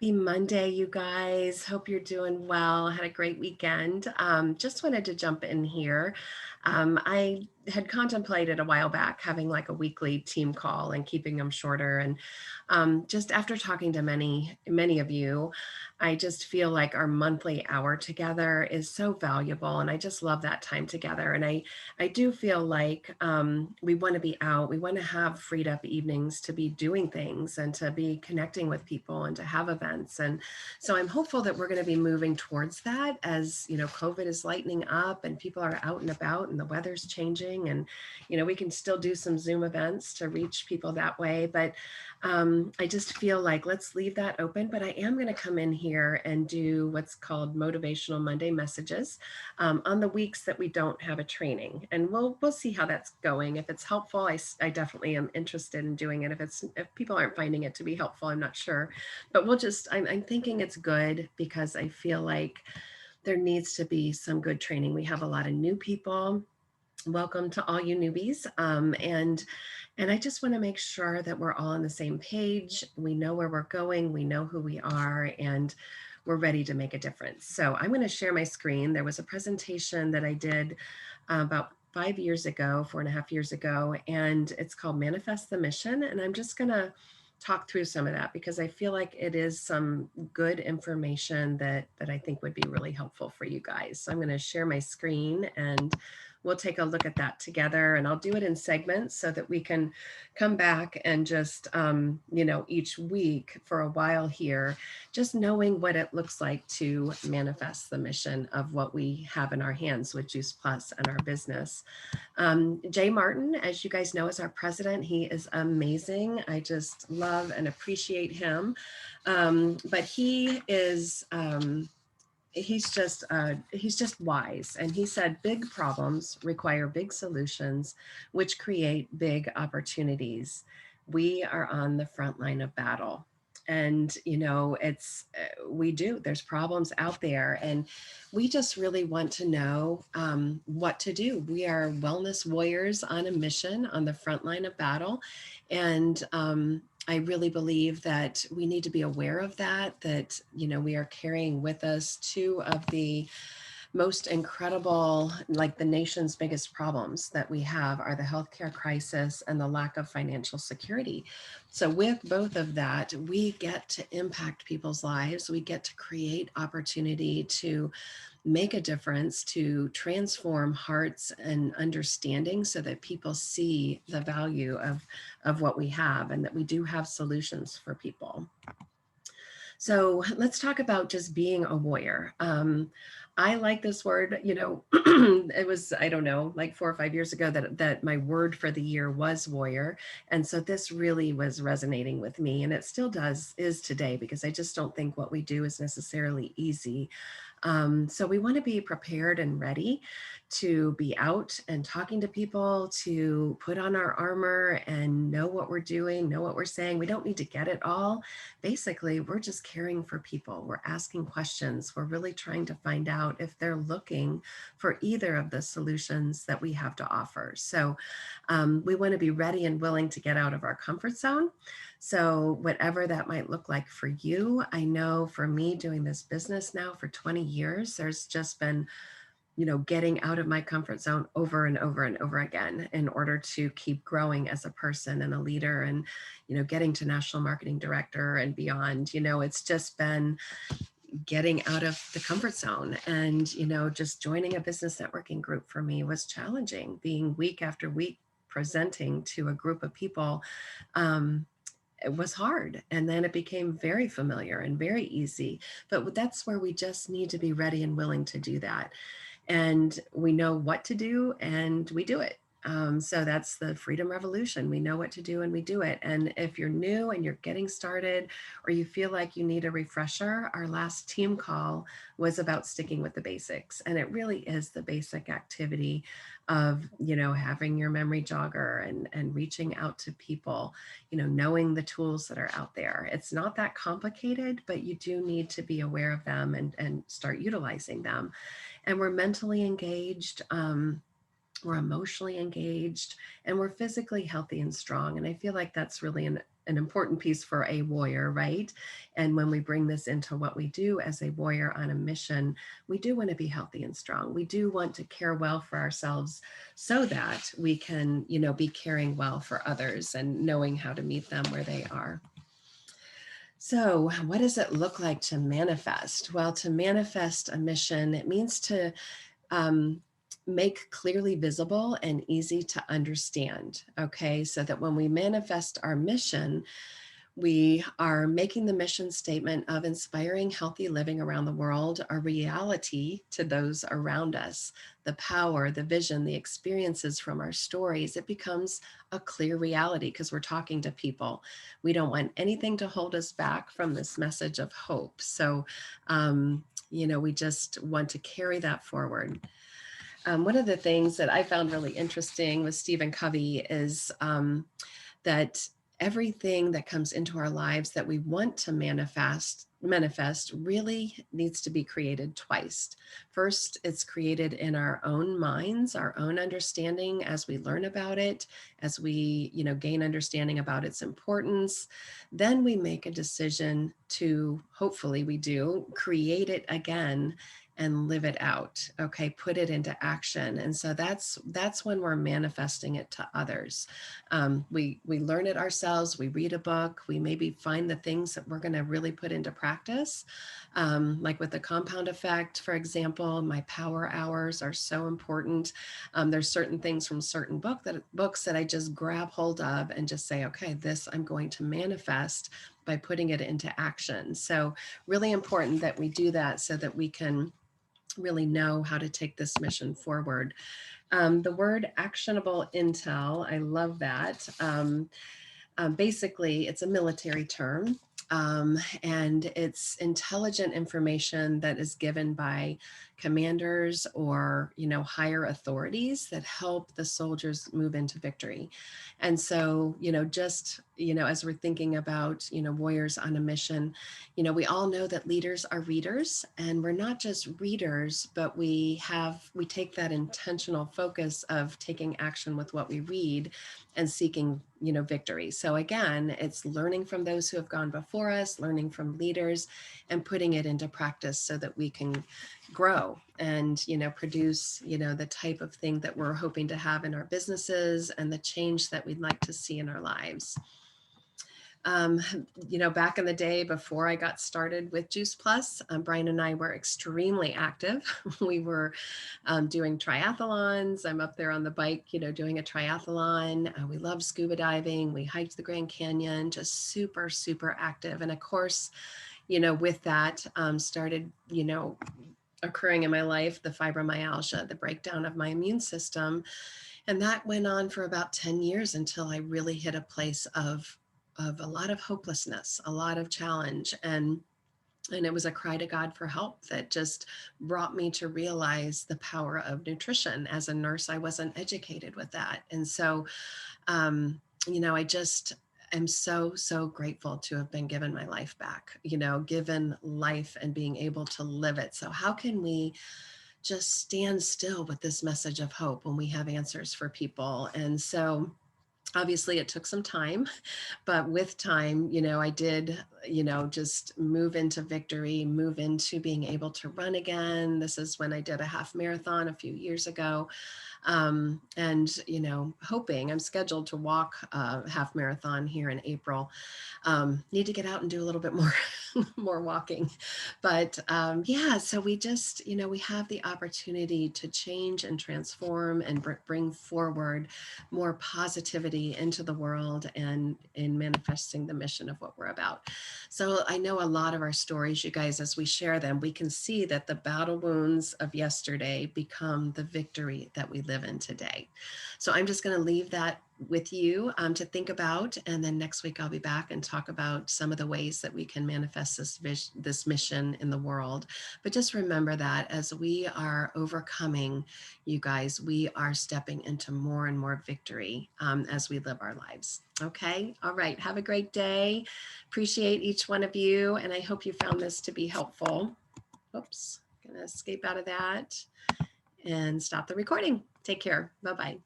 Happy Monday, you guys. Hope you're doing well. Had a great weekend. Just wanted to jump in here. I had contemplated a while back having like a weekly team call and keeping them shorter. And just after talking to many of you, I just feel like our monthly hour together is so valuable. And I just love that time together. And I do feel like we want to be out. We want to have freed up evenings to be doing things and to be connecting with people and to have events. And so I'm hopeful that we're going to be moving towards that as, COVID is lightening up and people are out and about and the weather's changing. And, we can still do some Zoom events to reach people that way. But I just feel like let's leave that open. But I am going to come in here and do what's called Motivational Monday Messages on the weeks that we don't have a training, and we'll see how that's going. If it's helpful, I definitely am interested in doing it. If people aren't finding it to be helpful, I'm not sure, but I'm thinking it's good because I feel like there needs to be some good training. We have a lot of new people. Welcome to all you newbies, and I just want to make sure that we're all on the same page. We know where we're going, we know who we are, and we're ready to make a difference. So I'm going to share my screen. There was a presentation that I did about 5 years ago, 4.5 years ago, and it's called Manifest the Mission. And I'm just going to talk through some of that because I feel like it is some good information that I think would be really helpful for you guys. So I'm going to share my screen and we'll take a look at that together, and I'll do it in segments so that we can come back and just, each week for a while here, just knowing what it looks like to manifest the mission of what we have in our hands with Juice Plus and our business. Jay Martin, as you guys know, is our president. He is amazing. I just love and appreciate him. But he's just wise, and he said big problems require big solutions which create big opportunities. We are on the front line of battle, and it's we do there's problems out there, and we just really want to know what to do. We are wellness warriors on a mission on the front line of battle, and I really believe that we need to be aware of that, we are carrying with us two of the most incredible, like the nation's biggest problems that we have are the healthcare crisis and the lack of financial security. So with both of that, we get to impact people's lives. We get to create opportunity to make a difference, to transform hearts and understanding so that people see the value of what we have and that we do have solutions for people. So let's talk about just being a warrior. I like this word, it was, I don't know, like 4 or 5 years ago that my word for the year was warrior. And so this really was resonating with me, and it still is today, because I just don't think what we do is necessarily easy. So we want to be prepared and ready to be out and talking to people, to put on our armor and know what we're doing, know what we're saying. We don't need to get it all. Basically, we're just caring for people. We're asking questions. We're really trying to find out if they're looking for either of the solutions that we have to offer. So we want to be ready and willing to get out of our comfort zone. So whatever that might look like for you, I know for me doing this business now for 20 years, there's just been, getting out of my comfort zone over and over and over again in order to keep growing as a person and a leader, and, getting to national marketing director and beyond. It's just been getting out of the comfort zone, and, just joining a business networking group for me was challenging, being week after week presenting to a group of people. It was hard, and then it became very familiar and very easy, but that's where we just need to be ready and willing to do that, and we know what to do and we do it. So that's the freedom revolution. We know what to do and we do it. And if you're new and you're getting started, or you feel like you need a refresher, our last team call was about sticking with the basics. And it really is the basic activity of, having your memory jogger and reaching out to people, knowing the tools that are out there. It's not that complicated, but you do need to be aware of them and start utilizing them. And we're mentally engaged, we're emotionally engaged, and we're physically healthy and strong. And I feel like that's really an important piece for a warrior, right? And when we bring this into what we do as a warrior on a mission, we do want to be healthy and strong. We do want to care well for ourselves so that we can, be caring well for others and knowing how to meet them where they are. So, what does it look like to manifest? Well, to manifest a mission, it means to um, make clearly visible and easy to understand. Okay, so that when we manifest our mission, we are making the mission statement of inspiring healthy living around the world a reality to those around us. The power, the vision, the experiences from our stories, it becomes a clear reality because we're talking to people. We don't want anything to hold us back from this message of hope. So, we just want to carry that forward. One of the things that I found really interesting with Stephen Covey is that everything that comes into our lives that we want to manifest really needs to be created twice. First, it's created in our own minds, our own understanding as we learn about it, as we, gain understanding about its importance. Then we make a decision to, hopefully we do, create it again and live it out. Okay, put it into action. And so that's when we're manifesting it to others. We learn it ourselves. We read a book. We maybe find the things that we're going to really put into practice. Like with the compound effect, for example, my power hours are so important. There's certain things from certain books that I just grab hold of and just say, okay, this I'm going to manifest by putting it into action. So really important that we do that so that we can really know how to take this mission forward. The word actionable intel, I love that. Basically, it's a military term. And it's intelligent information that is given by commanders or higher authorities that help the soldiers move into victory. And so just as we're thinking about warriors on a mission, we all know that leaders are readers, and we're not just readers, but we take that intentional focus of taking action with what we read and seeking victory. So again, it's learning from those who have gone before us, learning from leaders, and putting it into practice so that we can grow and produce the type of thing that we're hoping to have in our businesses and the change that we'd like to see in our lives. Back in the day before I got started with Juice Plus, Brian and I were extremely active. We were doing triathlons. I'm up there on the bike, doing a triathlon. We love scuba diving. We hiked the Grand Canyon, just super, super active. And of course, with that started, occurring in my life, the fibromyalgia, the breakdown of my immune system. And that went on for about 10 years until I really hit a place of a lot of hopelessness, a lot of challenge. And it was a cry to God for help that just brought me to realize the power of nutrition. As a nurse, I wasn't educated with that. And so, I just am so, so grateful to have been given my life back, given life and being able to live it. So how can we just stand still with this message of hope when we have answers for people? And so obviously it took some time, but with time, I did, just move into victory, move into being able to run again. This is when I did a half marathon a few years ago. And, hoping I'm scheduled to walk a half marathon here in April. Need to get out and do a little bit more, more walking. But yeah, so we just, we have the opportunity to change and transform and bring forward more positivity into the world and in manifesting the mission of what we're about. So I know a lot of our stories, you guys, as we share them, we can see that the battle wounds of yesterday become the victory that we live in today. So I'm just going to leave that with you to think about. And then next week, I'll be back and talk about some of the ways that we can manifest this mission in the world. But just remember that as we are overcoming, you guys, we are stepping into more and more victory as we live our lives. Okay. All right. Have a great day. Appreciate each one of you. And I hope you found this to be helpful. Oops, going to escape out of that and stop the recording. Take care. Bye-bye.